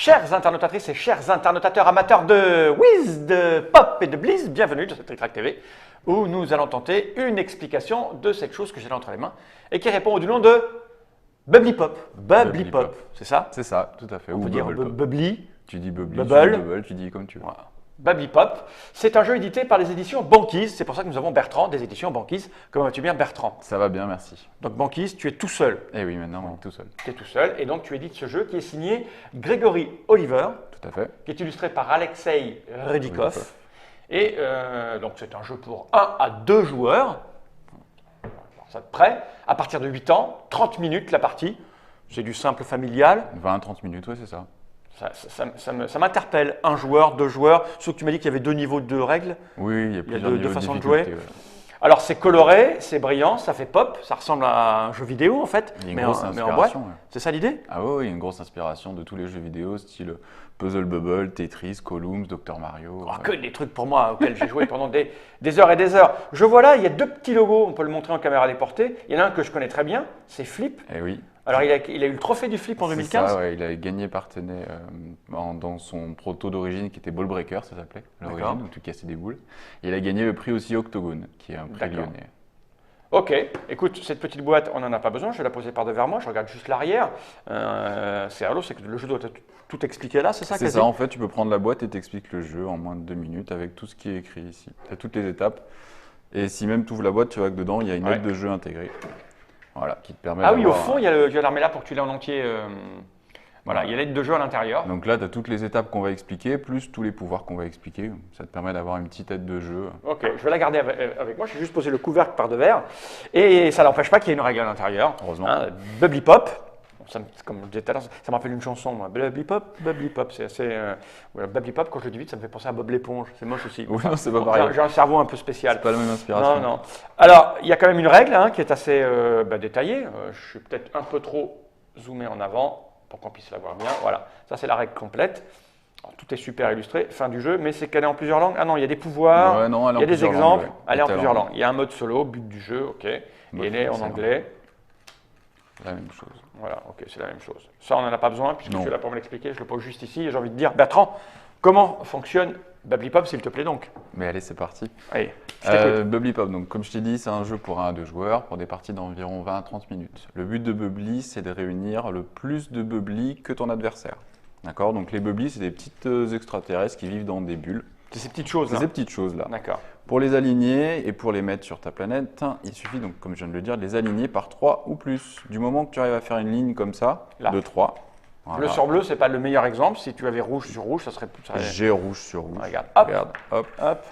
Chères internautatrices et chers internautateurs amateurs de whiz, de pop et de bliss, bienvenue dans cette Trick Track TV où nous allons tenter une explication de cette chose que j'ai là entre les mains et qui répond du nom de Bubbly Pop. Bubbly Pop, c'est ça? C'est ça, tout à fait. On Ou peut dire Bubble Pop. bubbly. Tu dis Bubbly, Bubble. tu dis Bubble, tu dis comme tu veux. Voilà. Bubbly Pop, c'est un jeu édité par les éditions Banquise. C'est pour ça que nous avons Bertrand des éditions Banquise. Comment vas-tu bien, Bertrand? Ça va bien, merci. Donc Banquise, tu es tout seul. Et oui, maintenant on est tout seul. Tu es tout seul et donc tu édites ce jeu qui est signé Grégory Oliver, Tout à fait. qui est illustré par Alexei Rudikov. Rudikov. Et donc c'est un jeu pour 1 à 2 joueurs. Alors, ça te prêt. À partir de 8 ans, 30 minutes la partie. C'est du simple familial. 20-30 minutes, oui, c'est ça. Ça m'interpelle. Un joueur, 2 joueurs. Sauf que tu m'as dit qu'il y avait 2 niveaux de règles. Oui, il y a plusieurs deux niveaux façons de difficulté, jouer. ouais. Alors c'est coloré, c'est brillant, ça fait pop, ça ressemble à un jeu vidéo en fait, Il y a une mais grosse en boîte. inspiration, ouais. C'est ça l'idée? Ah oui, il y a une grosse inspiration de tous les jeux vidéo, style Puzzle Bubble, Tetris, Columns, Dr Mario. Oh, que des trucs pour moi auxquels j'ai joué pendant des heures et des heures. Je vois là, il y a 2 petits logos, on peut le montrer en caméra déportée. Il y en a un que je connais très bien, c'est Flip. Eh oui. Alors il a eu le trophée du Flip en C'est 2015. ça, ouais, il a gagné Partenay dans son proto d'origine qui était Ball Breaker, ça s'appelait, à D'accord. l'origine, où tu cassais des boules. Et il a gagné le prix aussi Octogone, qui est un prix D'accord. lyonnais. Ok, écoute, cette petite boîte, on n'en a pas besoin, je vais la poser par devers moi, je regarde juste l'arrière. C'est allô, c'est que le jeu doit tout expliquer là, c'est ça? C'est quasi ça, en fait, tu peux prendre la boîte et t'expliques le jeu en moins de 2 minutes avec tout ce qui est écrit ici. Tu as toutes les étapes. Et si même tu ouvres la boîte, tu vois que dedans, il y a une aide de jeu intégrée. Voilà, qui te permet Ah oui, au d'avoir- fond, il y a le l'armée là pour que tu l'aies en entier. Voilà, il y a l'aide de jeu à l'intérieur. Donc là, tu as toutes les étapes qu'on va expliquer, plus tous les pouvoirs qu'on va expliquer. Ça te permet d'avoir une petite aide de jeu. Ok, je vais la garder avec moi, je vais juste poser le couvercle par devers. Et ça n'empêche pas qu'il y ait une règle à l'intérieur. Heureusement. Hein, Bubbly Pop, comme je disais tout à l'heure, ça me rappelle une chanson, moi. Bubbly Pop, c'est assez. Voilà, Bubbly Pop, quand je le dis vite, ça me fait penser à Bob l'éponge, c'est moche aussi. Oui, non, c'est pas Bon, pareil. j'ai un cerveau un peu spécial. C'est pas la même inspiration. Non, non. Alors, il y a quand même une règle qui est assez détaillée. Je suis peut-être un peu trop zoomé en avant pour qu'on puisse la voir bien. Voilà, ça c'est la règle complète. Alors, tout est super illustré, fin du jeu, mais c'est qu'elle est en plusieurs langues. Ah non, il y a des pouvoirs, Ouais, non, elle est il y a en des plusieurs exemples, langues, ouais. elle est en Et plusieurs talent. langues. Il y a un mode solo, but du jeu, ok. Et Mode elle est en français, anglais. La même chose. Voilà, ok, c'est la même chose. Ça, on n'en a pas besoin, puisque Non. tu es là pour me l'expliquer. Je le pose juste ici et j'ai envie de dire, Bertrand, comment fonctionne Bubbly Pop, s'il te plaît donc? Mais allez, c'est parti. Allez, je t'écoute. Bubbly Pop, donc comme je t'ai dit, c'est un jeu pour 1 à 2 joueurs pour des parties d'environ 20 à 30 minutes. Le but de Bubbly, c'est de réunir le plus de Bubbly que ton adversaire. D'accord? Donc les Bubbly, c'est des petites extraterrestres qui vivent dans des bulles. C'est ces petites choses C'est là. ces petites choses-là. D'accord. Pour les aligner et pour les mettre sur ta planète, il suffit donc, comme je viens de le dire, de les aligner par 3 ou plus. Du moment que tu arrives à faire une ligne comme ça, Là. de 3. Bleu sur bleu, c'est pas le meilleur exemple. Si tu avais rouge sur rouge, ça serait. J'ai rouge sur rouge. Regarde, hop, Regarde, hop. hop.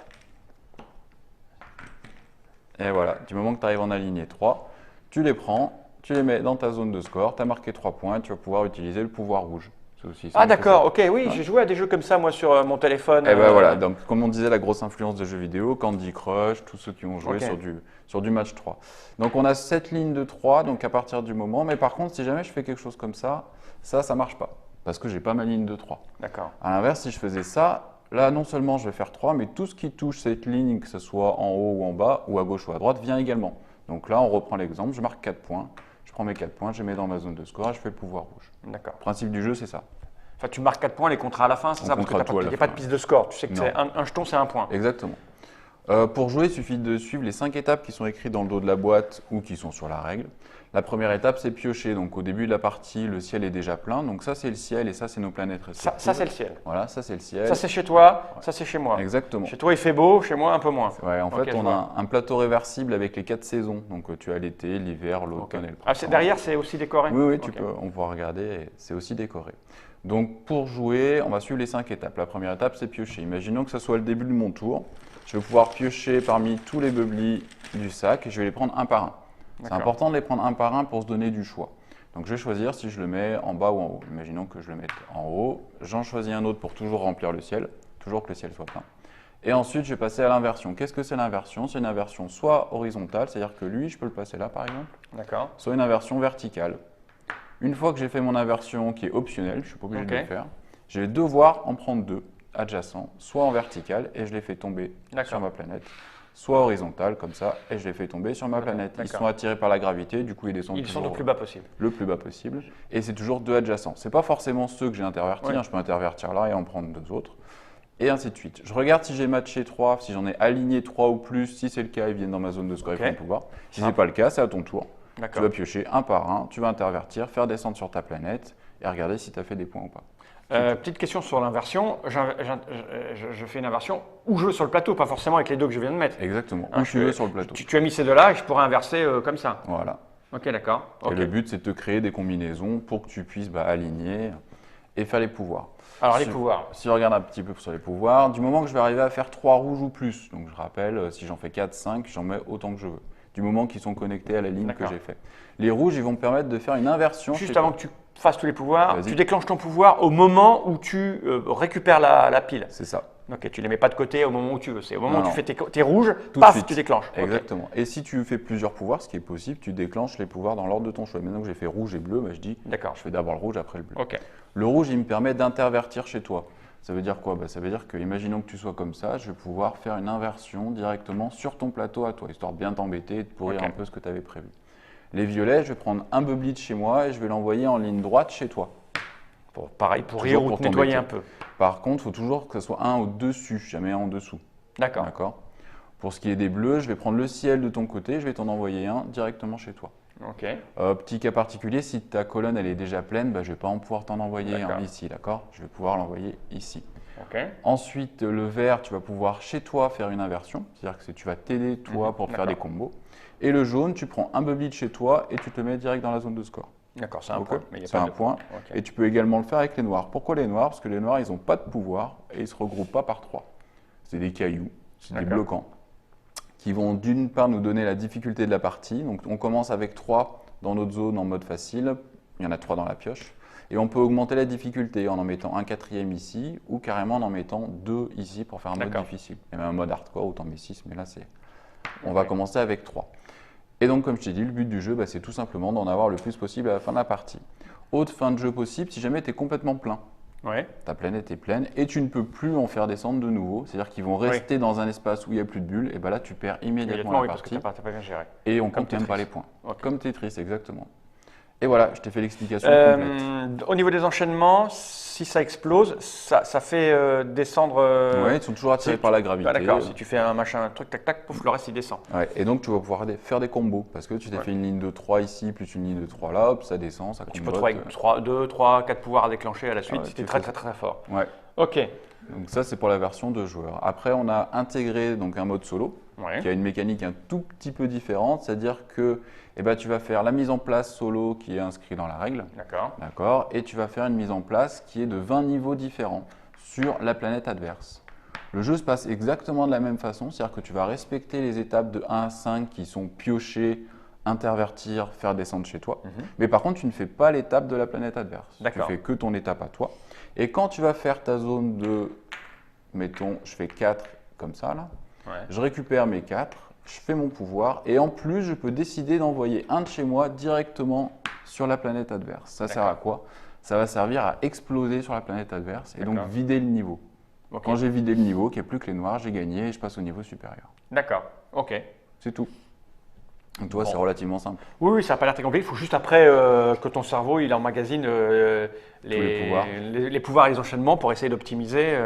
Et voilà, du moment que tu arrives en aligner 3, tu les prends, tu les mets dans ta zone de score, tu as marqué 3 points, tu vas pouvoir utiliser le pouvoir rouge. C'est aussi Ah simple que d'accord, ça. ok, oui, j'ai joué à des jeux comme ça moi sur mon téléphone. Et ben voilà, donc comme on disait, la grosse influence de jeux vidéo, Candy Crush, tous ceux qui ont joué Ok. sur du match 3. Donc on a cette ligne de 3, donc à partir du moment, mais par contre, si jamais je fais quelque chose comme ça marche pas, parce que j'ai pas ma ligne de 3. D'accord. À l'inverse, si je faisais ça, là, non seulement je vais faire 3, mais tout ce qui touche cette ligne, que ce soit en haut ou en bas, ou à gauche ou à droite, vient également. Donc là, on reprend l'exemple, je marque 4 points, je prends mes 4 points, je les mets dans ma zone de score et je fais le pouvoir rouge. D'accord. Le principe du jeu, c'est ça. Enfin, tu marques 4 points, les contrats à la fin, c'est On ça? Parce que comptera tu tout à n'y la a pas de fin. piste de score. Tu sais que Non. c'est un jeton, c'est un point. Exactement. Pour jouer, il suffit de suivre les 5 étapes qui sont écrites dans le dos de la boîte ou qui sont sur la règle. La première étape, c'est piocher. Donc au début de la partie, le ciel est déjà plein. Donc ça, c'est le ciel et ça, c'est nos planètes respectives. Ça c'est le ciel. Voilà, ça, c'est le ciel. Ça, c'est chez toi, ça, c'est chez moi. Exactement. Chez toi, il fait beau, chez moi, un peu moins. Ouais, en Ok, fait, je on vois. a un plateau réversible avec les 4 saisons. Donc tu as l'été, l'hiver, l'automne et le printemps. Ah, derrière, c'est aussi décoré? Oui, oui, Ok. on pourra regarder, et c'est aussi décoré. Donc pour jouer, on va suivre les 5 étapes. La première étape, c'est piocher. Imaginons que ce soit le début de mon tour. Je vais pouvoir piocher parmi tous les bubbly du sac et je vais les prendre un par un. C'est D'accord. important de les prendre un par un pour se donner du choix. Donc je vais choisir si je le mets en bas ou en haut. Imaginons que je le mette en haut. J'en choisis un autre pour toujours remplir le ciel, toujours que le ciel soit plein. Et ensuite, je vais passer à l'inversion. Qu'est-ce que c'est l'inversion? C'est une inversion soit horizontale, c'est-à-dire que lui, je peux le passer là par exemple, D'accord. soit une inversion verticale. Une fois que j'ai fait mon inversion qui est optionnelle, je ne suis pas obligé Ok. de le faire, je vais devoir en prendre 2 adjacents, soit en vertical et je les fais tomber D'accord. sur ma planète, soit horizontales, comme ça, et je les fais tomber sur ma planète. Ils d'accord. sont attirés par la gravité, du coup ils descendent Ils sont toujours le plus bas possible. le plus bas possible. Et c'est toujours deux adjacents. Ce n'est pas forcément ceux que j'ai intervertis, Ouais. hein, je peux intervertir là et en prendre deux autres. Et ainsi de suite. Je regarde si j'ai matché 3, si j'en ai aligné 3 ou plus. Si c'est le cas, ils viennent dans ma zone de score et Ok. font le pouvoir. Si ce n'est pas le cas, c'est à ton tour. Tu D'accord. vas piocher un par un, tu vas intervertir, faire descendre sur ta planète et regarder si tu as fait des points ou pas. Petite question sur l'inversion. Je fais une inversion où je veux sur le plateau, pas forcément avec les deux que je viens de mettre. Exactement, Hein, où tu veux sur le plateau. Tu as mis ces deux-là et je pourrais inverser comme ça. Voilà. Ok, d'accord. Ok. Et le but, c'est de te créer des combinaisons pour que tu puisses aligner et faire les pouvoirs. Alors, les Si- pouvoirs. Si on regarde un petit peu sur les pouvoirs, du moment que je vais arriver à faire 3 rouges ou plus, donc je rappelle, si j'en fais 4, 5, j'en mets autant que je veux, du moment qu'ils sont connectés à la ligne que D'accord. j'ai fait. Les rouges, ils vont me permettre de faire une inversion. Juste chez avant toi. que tu fasses tous les pouvoirs, Vas-y. tu déclenches ton pouvoir au moment où tu récupères la pile. C'est ça, Ok, tu les mets pas de côté au moment où tu veux. C'est au moment Non, où tu non. fais tes rouges, Tout de paf, suite. tu déclenches. Ok. exactement. Et si tu fais plusieurs pouvoirs, ce qui est possible, tu déclenches les pouvoirs dans l'ordre de ton choix. Maintenant que j'ai fait rouge et bleu, je dis, D'accord. je fais d'abord le rouge, après le bleu. Ok. Le rouge, il me permet d'intervertir chez toi. Ça veut dire quoi? Ça veut dire que, imaginons que tu sois comme ça, je vais pouvoir faire une inversion directement sur ton plateau à toi, histoire de bien t'embêter et de pourrir Ok. un peu ce que tu avais prévu. Les violets, je vais prendre un beubli de chez moi et je vais l'envoyer en ligne droite chez toi. Pareil, pour Toujours rire ou pour te nettoyer un t'embêter. peu. Par contre, il faut toujours que ce soit un au-dessus, jamais un en dessous. D'accord. D'accord? Pour ce qui est des bleus, je vais prendre le ciel de ton côté, je vais t'en envoyer un directement chez toi. Ok. Petit cas particulier, si ta colonne elle est déjà pleine, je ne vais pas pouvoir t'en envoyer un D'accord. ici, d'accord? Je vais pouvoir l'envoyer ici. Ok. Ensuite, le vert, tu vas pouvoir chez toi faire une inversion, c'est-à-dire que tu vas t'aider toi pour te faire des d'accord. combos. Et le jaune, tu prends un beubli de chez toi et tu te le mets direct dans la zone de score. D'accord, c'est un Ok. point. Mais il y a C'est pas un de point. Ok. Et tu peux également le faire avec les noirs. Pourquoi les noirs? Parce que les noirs, ils n'ont pas de pouvoir et ils ne se regroupent pas par 3. C'est des cailloux, c'est des D'accord. bloquants qui vont d'une part nous donner la difficulté de la partie. Donc on commence avec 3 dans notre zone en mode facile. Il y en a 3 dans la pioche. Et on peut augmenter la difficulté en mettant un quatrième ici ou carrément en mettant 2 ici pour faire un mode D'accord. difficile. Et même un mode hardcore, autant met 6, mais là c'est. On va commencer avec 3. Et donc, comme je t'ai dit, le but du jeu, c'est tout simplement d'en avoir le plus possible à la fin de la partie. Autre fin de jeu possible, si jamais tu es complètement plein. Ouais. Ta planète est pleine et tu ne peux plus en faire descendre de nouveau. C'est-à-dire qu'ils vont rester dans un espace où il n'y a plus de bulles. Et là, tu perds immédiatement la oui, parce que partie. tu n'as pas bien géré. Et on Comme compte même Tetris. pas les points. Ok. Comme Tetris, exactement. Et voilà, je t'ai fait l'explication complète. Au niveau des enchaînements, si ça explose, ça fait descendre. Ouais, ils sont toujours attirés si par la tu- gravité. Ah, d'accord, si tu fais un machin, un truc, tac, tac, pouf, le reste il descend. Ouais, et donc, tu vas pouvoir faire des combos. Parce que tu t'es fait une ligne de 3 ici, plus une ligne de 3 là, hop, ça descend, ça Tu combote. peux trouver avec 2, 3, 4 pouvoirs à déclencher à la suite ouais, si tu es tu très fais très très fort. Ouais. Ok. Donc ça, c'est pour la version de joueur. Après, on a intégré donc un mode solo Ouais. qui a une mécanique un tout petit peu différente, c'est-à-dire que tu vas faire la mise en place solo qui est inscrite dans la règle, D'accord. d'accord, et tu vas faire une mise en place qui est de 20 niveaux différents sur la planète adverse. Le jeu se passe exactement de la même façon, c'est-à-dire que tu vas respecter les étapes de 1 à 5 qui sont piocher, intervertir, faire descendre chez toi. Mais par contre, tu ne fais pas l'étape de la planète adverse. Tu D'accord. fais que ton étape à toi. Et quand tu vas faire ta zone de, mettons, je fais 4 comme ça là, Ouais. je récupère mes 4, je fais mon pouvoir et en plus, je peux décider d'envoyer un de chez moi directement sur la planète adverse. Ça sert à quoi? Ça va servir à exploser sur la planète adverse et donc D'accord. vider le niveau. Ok. Quand j'ai vidé le niveau, qu'il n'y a plus que les noirs, j'ai gagné et je passe au niveau supérieur. D'accord. Ok. C'est tout. Donc, tu vois, Bon. c'est relativement simple. Oui, oui, ça n'a pas l'air très compliqué. Il faut juste après que ton cerveau il emmagasine les pouvoirs. les pouvoirs et les enchaînements pour essayer d'optimiser.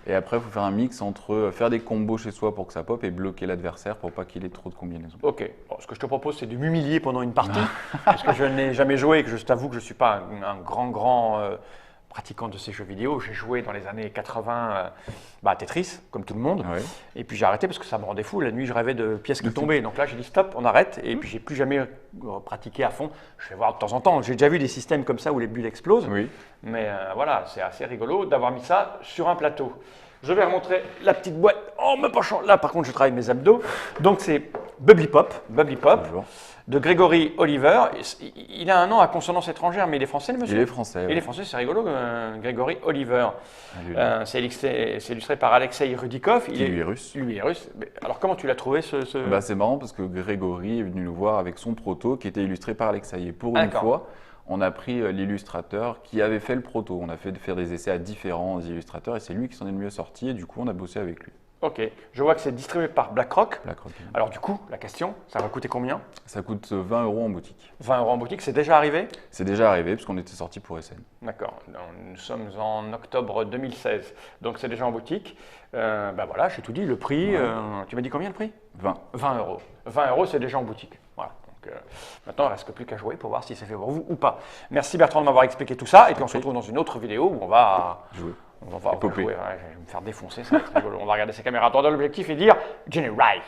Et après, il faut faire un mix entre faire des combos chez soi pour que ça pop et bloquer l'adversaire pour pas qu'il ait trop de combinaisons. Ok. Bon, ce que je te propose, c'est de m'humilier pendant une partie, parce que je n'ai jamais joué et que je t'avoue que je ne suis pas un grand pratiquant de ces jeux vidéo. J'ai joué dans les années 80 à Tetris, comme tout le monde. Ouais. Et puis j'ai arrêté parce que ça me rendait fou. La nuit, je rêvais de pièces qui tombaient. Donc là, j'ai dit stop, on arrête. Et puis j'ai plus jamais pratiqué à fond. Je vais voir de temps en temps. J'ai déjà vu des systèmes comme ça où les bulles explosent. Oui. Mais voilà, c'est assez rigolo d'avoir mis ça sur un plateau. Je vais remontrer la petite boîte en me penchant. Là, par contre, je travaille mes abdos. Donc, c'est Bubbly Pop Bonjour. de Gregory Oliver. Il a un nom à consonance étrangère, mais il est français, le monsieur? Il est français. Il est français, c'est rigolo, Gregory Oliver. Allez, C'est illustré par Alexei Rudikov. qui lui est russe. Lui est russe. Mais alors, comment tu l'as trouvé, ce... C'est marrant parce que Grégory est venu nous voir avec son proto qui était illustré par Alexei. Et pour une D'accord. fois, on a pris l'illustrateur qui avait fait le proto. On a fait faire des essais à différents illustrateurs et c'est lui qui s'en est le mieux sorti et du coup, on a bossé avec lui. Ok, je vois que c'est distribué par BlackRock. BlackRock. Alors du coup, la question, ça va coûter combien? Ça coûte 20 € en boutique. 20 € en boutique, c'est déjà arrivé? C'est déjà arrivé puisqu'on était sorti pour SN. D'accord, nous sommes en octobre 2016, donc c'est déjà en boutique. Ben voilà, j'ai tout dit, le prix, tu m'as dit combien le prix? 20. 20 €. 20 € c'est déjà en boutique. Voilà. Donc, maintenant, il ne reste plus qu'à jouer pour voir si c'est fait pour vous ou pas. Merci Bertrand de m'avoir expliqué tout ça, et puis on se retrouve dans une autre vidéo où on va Jouer. On va Épopée. jouer. Ouais, je vais me faire défoncer, ça va être rigolo. On va regarder ces caméras, tordre l'objectif et dire Jenny Rai.